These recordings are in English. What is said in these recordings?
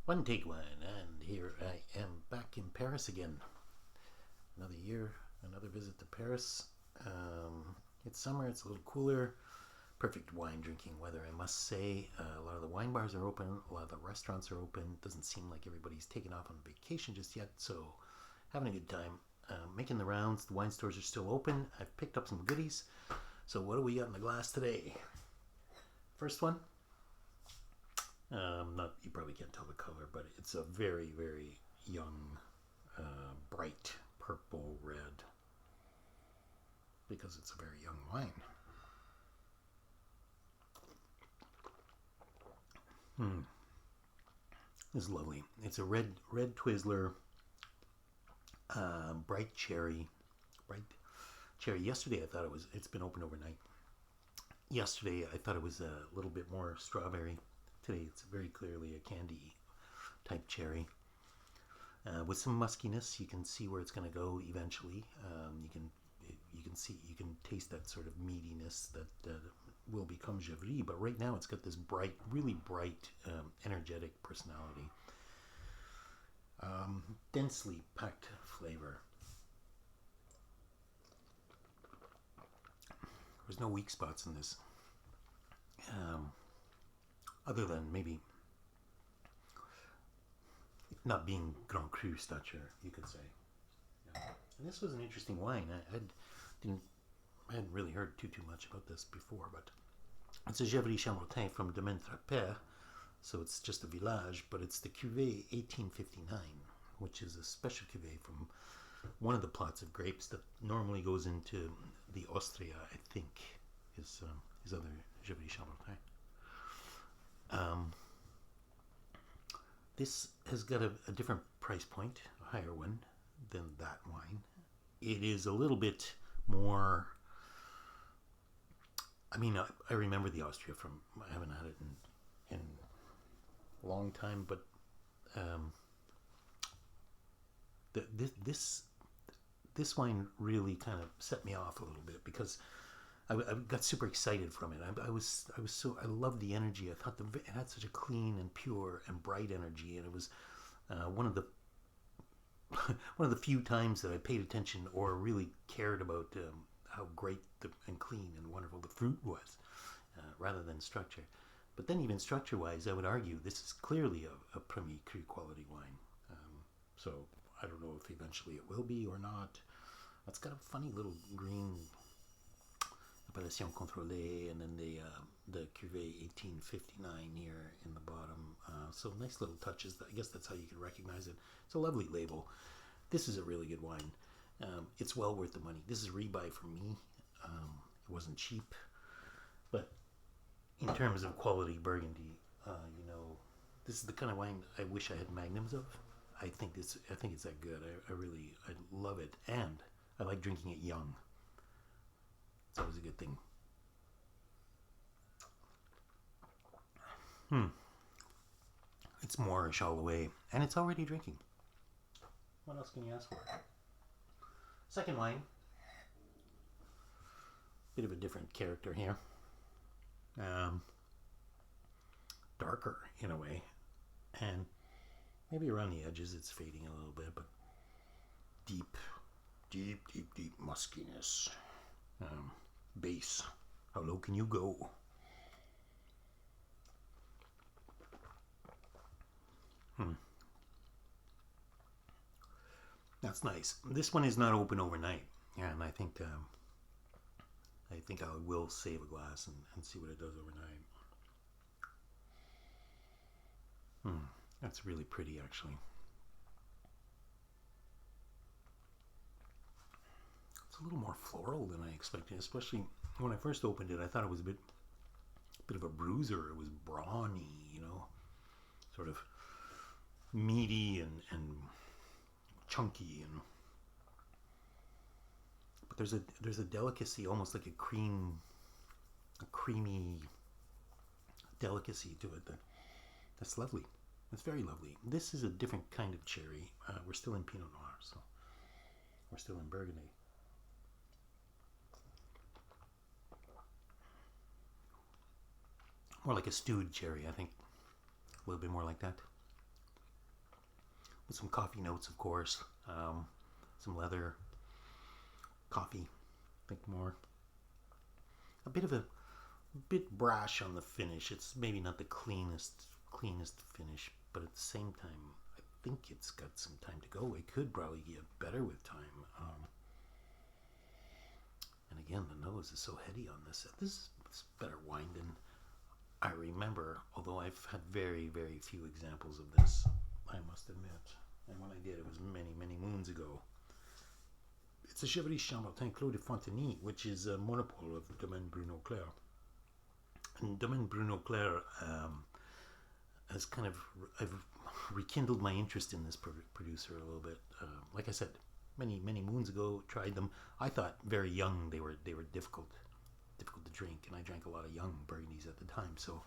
One take one, and here I am back in Paris again. Another year, another visit to Paris. It's summer, it's a little cooler. Perfect wine drinking weather, I must say. A lot of the wine bars are open, a lot of the restaurants are open. Doesn't seem like everybody's taken off on vacation just yet, so having a good time. Making the rounds, the wine stores are still open. I've picked up some goodies. So what do we got in the glass today? First one, not you probably can't tell the color, but it's a very, very young, bright purple red because it's a very young wine. This is lovely. It's a red Twizzler, bright cherry. Yesterday I thought it's been open overnight. Yesterday I thought it was a little bit more strawberry. Today it's very clearly a candy type cherry. With some muskiness, you can see where it's going to go eventually. You can taste that sort of meatiness that will become Gevrey. But right now, it's got this really bright, energetic personality, densely packed flavor. There's no weak spots in this, other than maybe not being Grand Cru stature, you could say. Yeah. And this was an interesting wine. I hadn't really heard too much about this before, but it's a Gevrey Chambertin from Domaine Trapet, so it's just a village, but it's the Cuvée 1859, which is a special Cuvée from one of the plots of grapes that normally goes into the Austria, I think, is other Gevrey Chambertin. This has got a different price point, a higher one than that wine. It is a little bit more. I mean, I remember the Austria from. I haven't had it in a long time, but this wine really kind of set me off a little bit because I got super excited from it. I loved the energy. I thought it had such a clean and pure and bright energy, and it was one of the few times that I paid attention or really cared about how great and clean and wonderful the fruit was, rather than structure. But then, even structure-wise, I would argue this is clearly a Premier Cru quality wine. So I don't know if eventually it will be or not. It's got a funny little green appellation contrôlée, and then the Cuvée 1859 here in the bottom. So nice little touches. I guess that's how you can recognize it. It's a lovely label. This is a really good wine. It's well worth the money. This is a rebuy for me. It wasn't cheap, but in terms of quality Burgundy, this is the kind of wine I wish I had magnums of. I think it's that good. I love it, and I like drinking it young. It's always a good thing. It's more a Charolais, and it's already drinking. What else can you ask for? Second wine. Bit of a different character here. Darker in a way, and maybe around the edges it's fading a little bit, but deep muskiness. Base. How low can you go? That's nice. This one is not open overnight, and I think I will save a glass and see what it does overnight. That's really pretty, actually. It's a little more floral than I expected, especially when I first opened it. I thought it was a bit of a bruiser. It was brawny, sort of meaty and chunky, but there's a delicacy, almost like a creamy delicacy to it that's lovely. It's very lovely. This is a different kind of cherry. We're still in Pinot Noir, so we're still in Burgundy. More like a stewed cherry, I think. A little bit more like that. with some coffee notes, of course, some leather, coffee, I think more. A bit brash on the finish. It's maybe not the cleanest finish, but at the same time, I think it's got some time to go. It could probably get better with time. And again, the nose is so heady on this. This is better wine than I remember, although I've had very, very few examples of this, I must admit. And when I did, it was many, many moons ago. It's a Gevreys Chambertin Clos de Fonteny, which is a monopole of Domaine Bruno Clair. And Domaine Bruno Clair has kind of, I've rekindled my interest in this producer a little bit. Like I said, many moons ago, tried them. I thought very young they were difficult to drink, and I drank a lot of young Burgundies at the time. So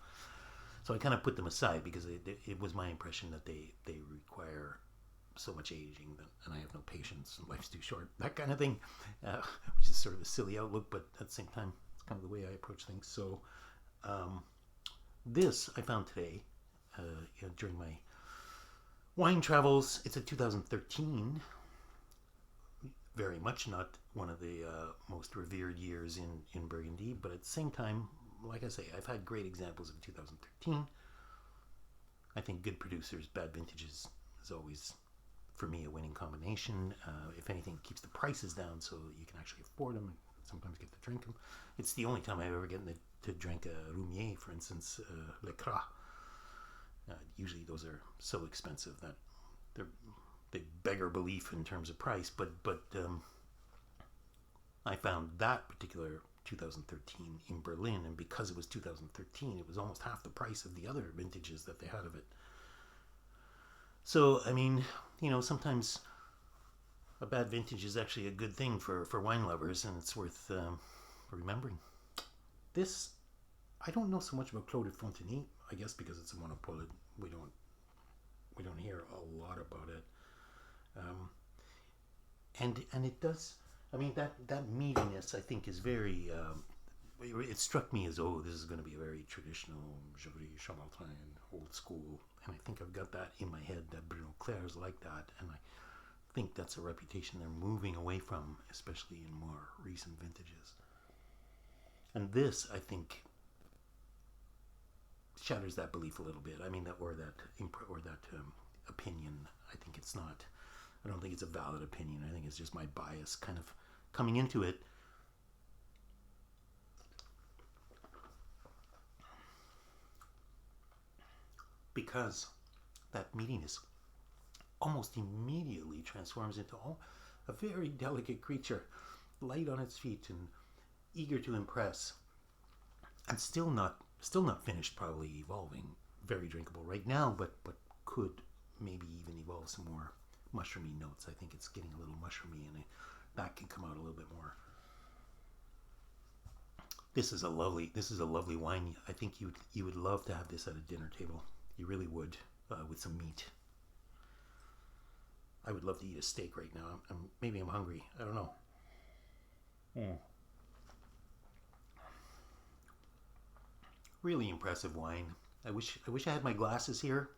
I kind of put them aside because it was my impression that they require so much aging and I have no patience and life's too short, that kind of thing, which is sort of a silly outlook, but at the same time it's kind of the way I approach things. So this I found today during my wine travels. It's a 2013, very much not one of the most revered years in Burgundy, but at the same time, like I say, I've had great examples of 2013. I think good producers, bad vintages is always, for me, a winning combination. If anything, it keeps the prices down so you can actually afford them and sometimes get to drink them. It's the only time I've ever gotten to drink a Roumier, for instance, Le Cras. Usually those are so expensive that they beggar belief in terms of price, but I found that particular 2013 in Berlin, and because it was 2013, it was almost half the price of the other vintages that they had of it. So, I mean, sometimes a bad vintage is actually a good thing for wine lovers, and it's worth remembering. This, I don't know so much about Clos de Fonteny, I guess because it's a monopole, we don't hear a lot about it. And it does, I mean, that meatiness, I think, is very, it struck me as, this is going to be a very traditional Gevrey, Chambertin, old school, and I think I've got that in my head, that Bruno Clair's like that, and I think that's a reputation they're moving away from, especially in more recent vintages. And this, I think, shatters that belief a little bit. I mean, that opinion. I think it's not. I don't think it's a valid opinion. I think it's just my bias kind of coming into it. Because that meatiness almost immediately transforms into a very delicate creature, light on its feet and eager to impress, and still not finished, probably evolving, very drinkable right now, but could maybe even evolve some more mushroomy notes. I think it's getting a little mushroomy, and that can come out a little bit more. This is a lovely wine. I think you would love to have this at a dinner table. You really would, with some meat. I would love to eat a steak right now. Maybe I'm hungry. I don't know. Really impressive wine. I wish I had my glasses here,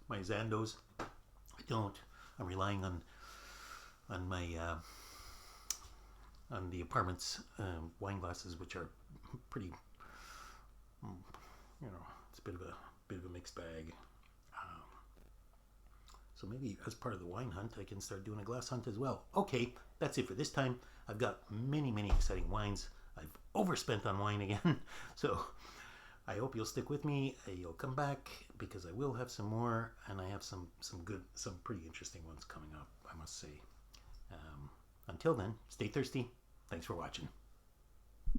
my Zandos. I don't. I'm relying on my on the apartment's wine glasses, which are pretty. It's a bit of a mixed bag. So maybe as part of the wine hunt, I can start doing a glass hunt as well. Okay, that's it for this time. I've got many exciting wines. I've overspent on wine again, so I hope you'll stick with me. You'll come back because I will have some more, and I have some pretty interesting ones coming up, I must say. Until then, stay thirsty. Thanks for watching.